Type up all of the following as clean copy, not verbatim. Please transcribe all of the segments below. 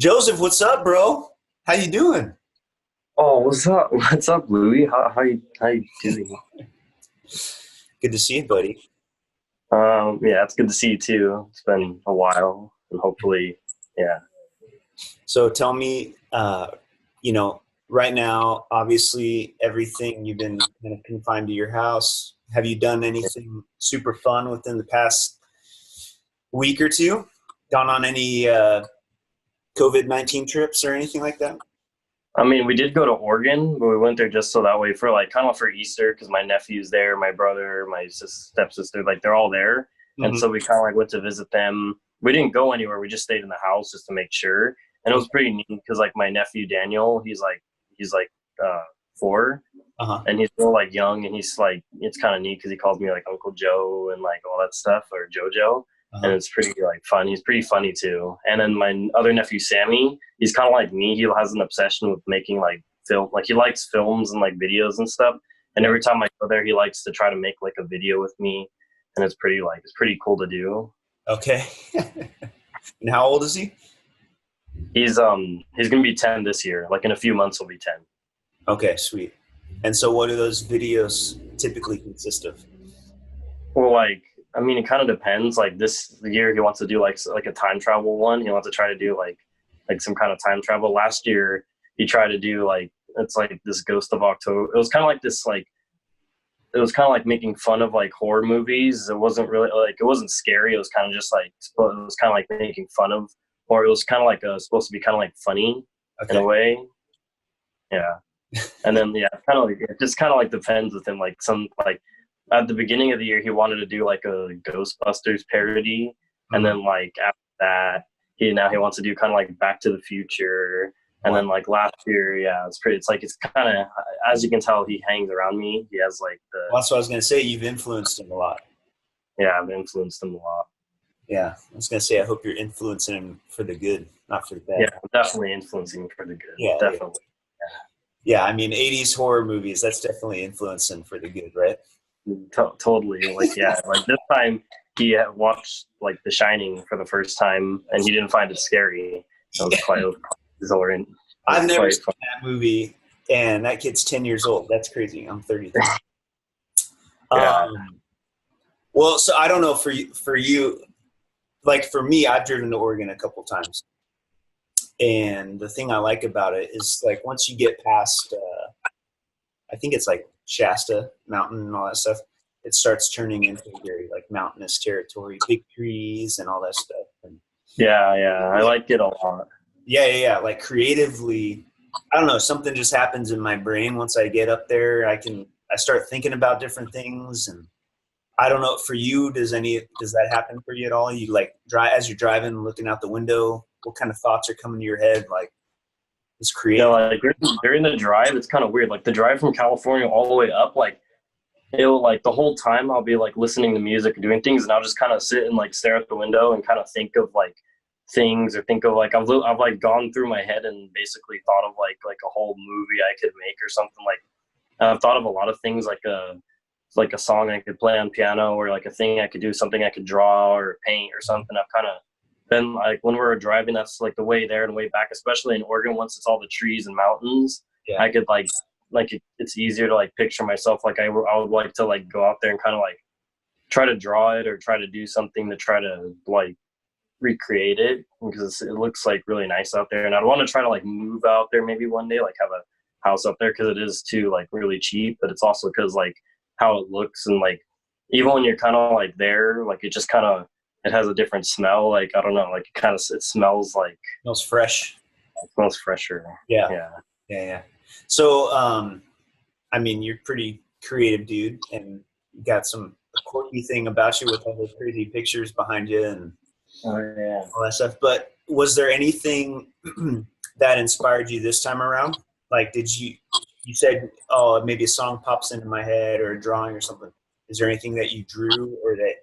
Joseph, what's up, bro? How you doing? Oh, what's up? What's up, Louis? How you doing? Good to see you, buddy. Yeah, it's good to see you too. It's been a while, and hopefully, yeah. So tell me, right now, obviously, everything you've been kind of confined to your house. Have you done anything super fun within the past week or two? Gone on any COVID-19 trips or anything like that? I mean, we did go to Oregon, but we went there just so that way for like kind of for Easter because my nephew's there, my brother, my stepsister, like they're all there, and Hmm. so we kind of like went to visit them. We didn't go anywhere. We just stayed in the house just to make sure, and it was pretty neat because like my nephew Daniel, he's like 4, Uh-huh. and he's still like young, and he's like it's kind of neat because he calls me like Uncle Joe and like all that stuff or JoJo, and Uh-huh. it's pretty like fun. He's pretty funny too. And then my other nephew Sammy, he's kind of like me. He has an obsession with making like film, like he likes films and like videos and stuff. And Yeah. every time I go there, he likes to try to make like a video with me, and it's pretty cool to do. Okay. And how old is he? He's gonna be 10 this year. Like in a few months, he'll be 10. Okay, sweet. And so what do those videos typically consist of? Well, like, I mean, it kind of depends. Like this year, he wants to do like a time travel one. He wants to try to do like some kind of time travel. Last year, he tried to do like it's like this Ghost of October. It was kind of like this like it was kind of like making fun of like horror movies. It wasn't really like it wasn't scary. It was kind of just like it was kind of like making fun of, or it was kind of like supposed to be kind of like funny in Okay. a way. Yeah. And then yeah, kind of like it just kind of like depends with him. Like some like at the beginning of the year, he wanted to do like a Ghostbusters parody, and Mhm. then like after that, he wants to do kind of like Back to the Future. And Wow. then like last year, yeah, it's pretty. It's like it's kind of as you can tell, he hangs around me. He has like the Well, that's what I was going to say. You've influenced him a lot. yeah, I've influenced him a lot. Yeah, I was gonna say I hope you're influencing him for the good, not for the Yeah, bad. definitely influencing for the good. Yeah, yeah, Definitely. yeah. I mean, '80s horror movies. That's definitely influencing for the good, right? Totally. Like, yeah, like this time he had watched like The Shining for the first time, and he didn't find it scary. It was quite exhilarating. It I've was never quite seen fun. that movie, and that kid's 10 years old. That's crazy. I'm 33. Yeah. Um, well, so I don't know for you, like for me, I've driven to Oregon a couple times, and the thing I like about it is like once you get past, I think it's like Shasta Mountain and all that stuff. It starts turning into very like mountainous territory, big trees and all that stuff. And Yeah, yeah. I like it a lot. yeah, yeah, yeah. Like creatively, I don't know. Something just happens in my brain once I get up there. I start thinking about different things, and I don't know. For you, does that happen for you at all? You like drive as you're driving, looking out the window. What kind of thoughts are coming to your head? Like it's Yeah, creative. like during the drive, it's kind of weird. Like the drive from California all the way up, like it'll like the whole time I'll be like listening to music and doing things, and I'll just kind of sit and like stare at the window and kind of think of like things or think of like I've like gone through my head and basically thought of like a whole movie I could make or something like. I've thought of a lot of things like a song I could play on piano or like a thing I could do, something I could draw or paint or something. I've kind of been like when we're driving, that's like the way there and way back, especially in Oregon. Once it's all the trees and mountains, Yeah. I could it's easier to like picture myself. Like I would like to like go out there and kind of like try to draw it or try to do something to try to like recreate it because it looks like really nice out there. And I'd want to try to like move out there maybe one day, like have a house up there because it is too like really cheap, but it's also because like how it looks and like even when you're kind of like there, like it just kind of it has a different smell. Like I don't know, like it kind of it smells like Smells fresh. it smells fresher. Yeah. Yeah. Yeah. Yeah. So, I mean, you're pretty creative, dude, and you got some quirky thing about you with all those crazy pictures behind you and Oh yeah. all that stuff. But was there anything that inspired you this time around? Like, you said, oh, maybe a song pops into my head or a drawing or something. Is there anything that you drew or that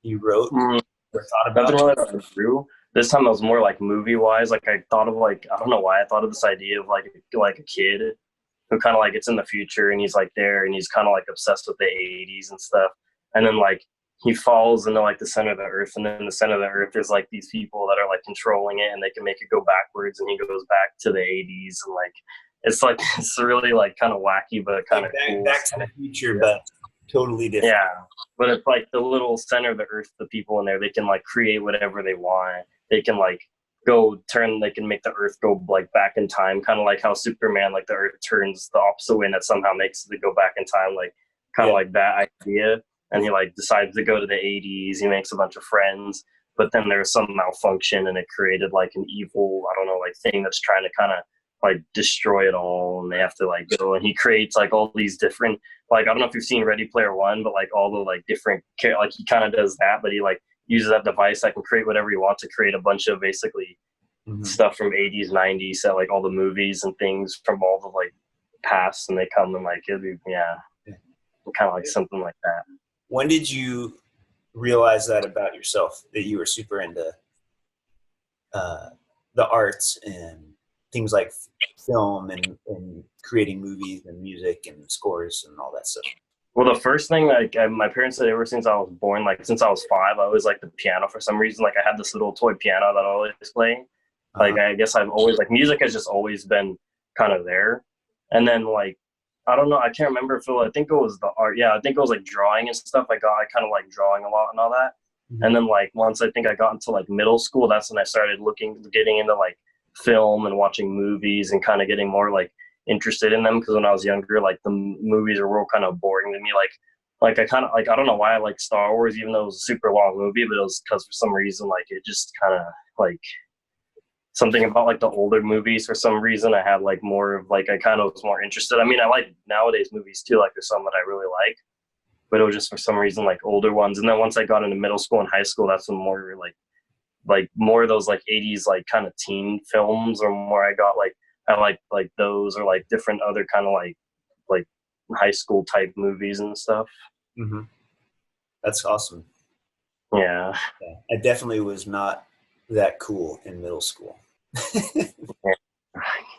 you wrote Mm, or thought nothing about? really that I drew. This time it was more like movie wise. Like I thought of like I don't know why I thought of this idea of like a kid who kind of like it's in the future and he's like there and he's kind of like obsessed with the 80s and stuff. And then like he falls into like the center of the earth, and then in the center of the earth there's like these people that are like controlling it, and they can make it go backwards, and he goes back to the 80s, and like it's really like kind of wacky but kind of cool. Back to the future, but totally different. Yeah, but it's like the little center of the earth, the people in there, they can like create whatever they want. They can like they can make the earth go like back in time, kind of like how Superman, like the earth turns the opposite way and that somehow makes it go back in time, like kind of like that idea. And he like decides to go to the 80s. He makes a bunch of friends, but then there's some malfunction and it created like an evil, I don't know, like thing that's trying to kind of like destroy it all, and they have to like go, and he creates like all these different, like, I don't know if you've seen Ready Player One, but like all the like different, like he kind of does that, but he like uses that device that can create whatever he wants to create a bunch of basically stuff from 80s, 90s, so like all the movies and things from all the like past, and they come and like it'll be kind of like something like that. When did you realize that about yourself, that you were super into the arts and things like film and creating movies and music and scores and all that stuff? Well, the first thing, like my parents said, ever since I was born, like since I was 5, I always liked the piano for some reason. Like I had this little toy piano that I always play. Like I guess I've always, like, music has just always been kind of there. And then like, I don't know, I can't remember if I think it was the art. Yeah, I think it was like drawing and stuff. I kind of like drawing a lot and all that. And then like once I think I got into like middle school, that's when I started getting into like film and watching movies and kind of getting more like interested in them, because when I was younger, like the movies were kind of boring to me. Like I kind of like, I don't know why I like Star Wars, even though it was a super long movie, but it was because for some reason like it just kind of like something about like the older movies, for some reason I had like more of like, I kind of was more interested. I mean, I like nowadays movies too, like there's some that I really like, but it was just for some reason like older ones. And then once I got into middle school and high school, that's when more like more of those like 80s like kind of teen films, or more I got like, I like those, or like different other kind of like high school type movies and stuff. That's awesome. Yeah. I definitely was not that cool in middle school. I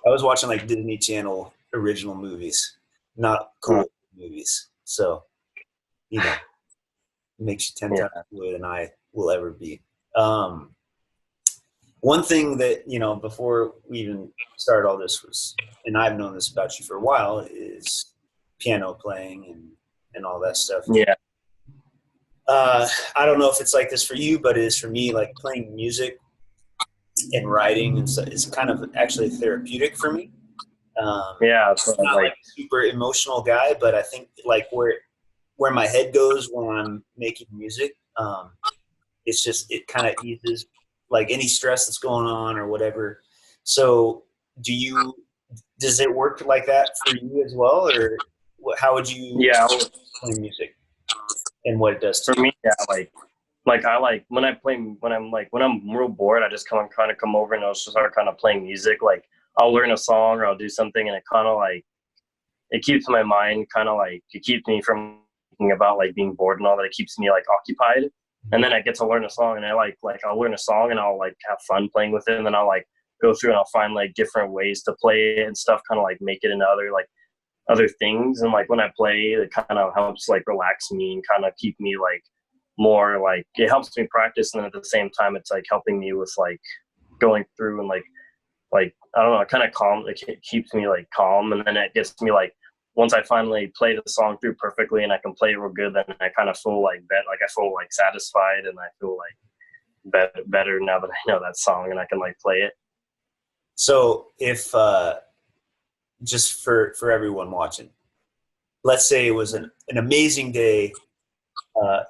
was watching like Disney Channel original movies, not cool movies. So, you know, it makes you 10 times cooler than I will ever be. One thing that, you know, before we even started all this was, and I've known this about you for a while, is piano playing and all that stuff. Yeah. I don't know if it's like this for you, but it is for me. Like playing music and writing and so it's kind of actually therapeutic for me. Yeah, I'm not like a super emotional guy, but I think like where my head goes when I'm making music, it's just, it kind of eases like any stress that's going on or whatever. So does it work like that for you as well, or how would you play music and what it does for me? Yeah, like I like when I'm real bored, I just kind of come over and I'll just start kind of playing music. Like I'll learn a song or I'll do something, and it kind of like, it keeps my mind kind of like, it keeps me from thinking about like being bored and all that. It keeps me like occupied. And then I get to learn a song, and I'll learn a song and I'll like have fun playing with it. And then I'll like go through and I'll find like different ways to play it and stuff, kind of like make it into other things. And like when I play, it kind of helps like relax me and kind of keep me like more like, it helps me practice. And then at the same time, it's like helping me with like going through and like, I don't know, it kind of calm, it keeps me like calm. And then it gets me like, once I finally play the song through perfectly and I can play it real good, then I kind of feel like I feel like satisfied, and I feel like better now that I know that song and I can like play it. So if just for everyone watching, let's say it was an amazing day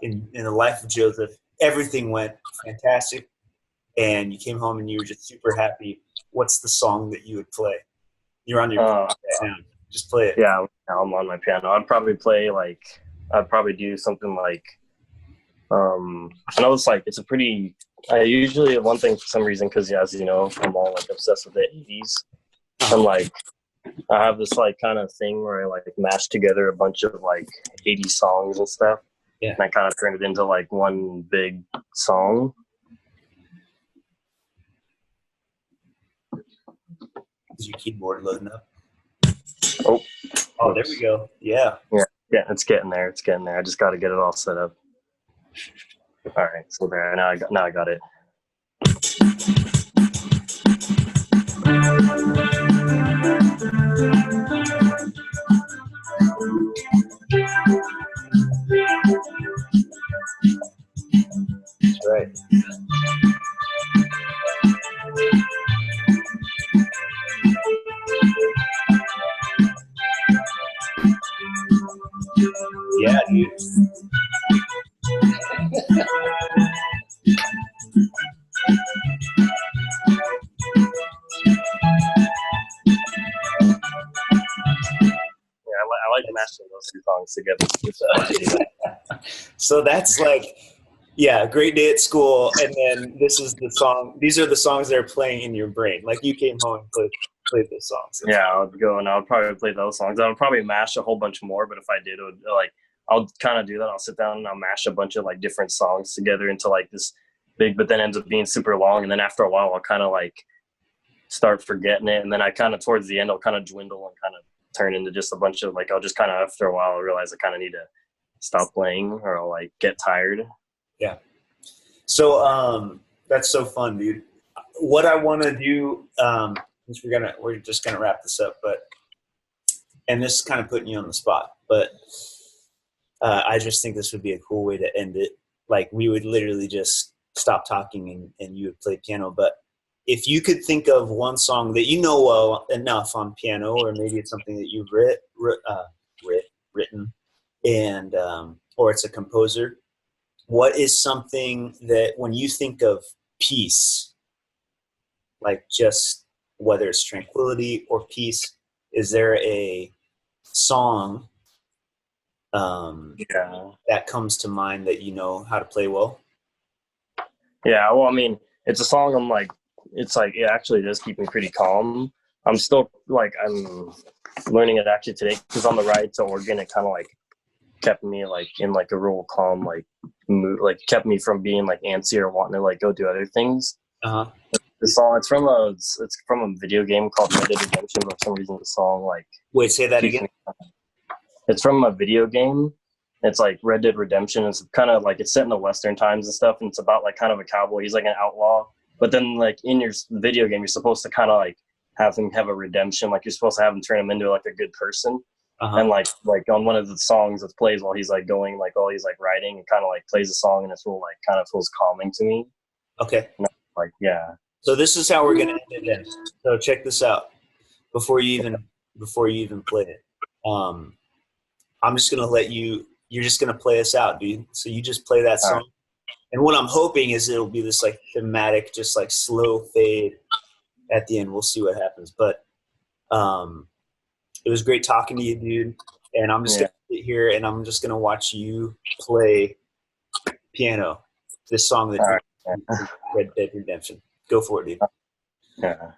in the life of Joseph, everything went fantastic, and you came home and you were just super happy, what's the song that you would play? You're on your piano right now. Just play it. Yeah, I'm on my piano. I'd probably do something like, I know it's like, I usually, one thing for some reason, because as you know, I'm all like obsessed with the 80s. I'm like, I have this like kind of thing where I like mash together a bunch of like 80s songs and stuff. Yeah. And I kind of turn it into like one big song. Is your keyboard loading up? Oh, there we go. Yeah. Yeah, it's getting there. I just got to get it all set up. All right, so there. Now I got it. That's right. Yeah, dude. Yeah, I like mashing those two songs together. It's fun to do that. So that's like, yeah, great day at school, and then this is the song. These are the songs that are playing in your brain. Like you came home and played those songs. Yeah, I would go and I would probably play those songs. I would probably mash a whole bunch more, but if I did, it would like I'll kind of do that. I'll sit down and I'll mash a bunch of like different songs together into like this big, but then ends up being super long. And then after a while, I'll kind of like start forgetting it, and then I kind of towards the end, I'll kind of dwindle and kind of turn into just a bunch of like I'll just kind of after a while I'll realize I kind of need to stop playing or I'll like get tired. Yeah. So that's so fun, dude. What I want to do, since we're just gonna wrap this up, but and this is kind of putting you on the spot, but I just think this would be a cool way to end it. Like we would literally just stop talking and you would play piano. But if you could think of one song that you know well enough on piano, or maybe it's something that you've written, and or it's a composer, what is something that when you think of peace, like just whether it's tranquility or peace, is there a song Yeah. that comes to mind that you know how to play well? Yeah, well, I mean, it's a song I'm like, it's like, it actually does keep me pretty calm. I'm still like, I'm learning it actually today because on the ride to Oregon, it kind of like kept me like in like a real calm, like mood, like kept me from being like antsy or wanting to like go do other things. Uh-huh. The song, it's from a video game called Red Dead Redemption, but for some reason the song like Wait, say that keeps again. me. It's from a video game. It's like Red Dead Redemption. It's kind of like it's set in the Western times and stuff, and it's about like kind of a cowboy. He's like an outlaw, but then like in your video game, you're supposed to kind of like have him have a redemption. Like you're supposed to have him turn him into like a good person. Uh-huh. And like on one of the songs that plays while he's like going like while he's like riding, it kind of like plays a song, and it's real like kind of feels calming to me. Okay. Like yeah, So this is how we're gonna end it then. So check this out. Before you even play it. I'm just gonna let you're just gonna play us out, dude. So you just play that all song. right. And what I'm hoping is it'll be this like thematic, just like slow fade at the end. We'll see what happens. But it was great talking to you, dude. And I'm just Yeah. gonna sit here and I'm just gonna watch you play piano. This song that All right. Red Dead Redemption. Go for it, dude. Yeah.